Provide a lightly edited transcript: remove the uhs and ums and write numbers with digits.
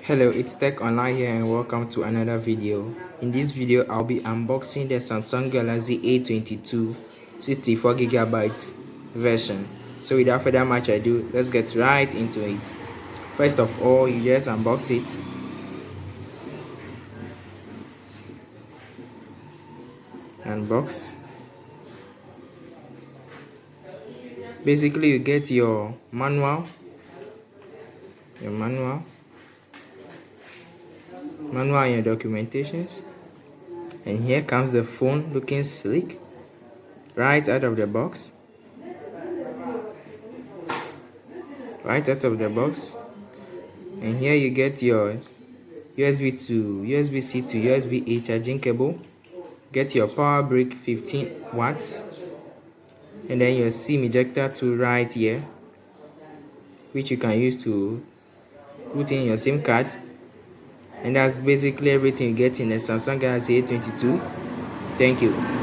Hello, it's Tech Online here and welcome to another video. In this video, I'll be unboxing the Samsung Galaxy A22 64GB version. So without further much ado, let's get right into it. First of all, you just unbox it. Unbox. Basically, you get your manual, and your documentations. And here comes the phone looking sleek right out of the box. And here you get your USB to USB-C to USB-A charging cable. Get your power brick 15 watts, and then your SIM ejector tool right here, which you can use to put in your SIM card. And that's basically everything you get in the Samsung Galaxy A22. Thank you.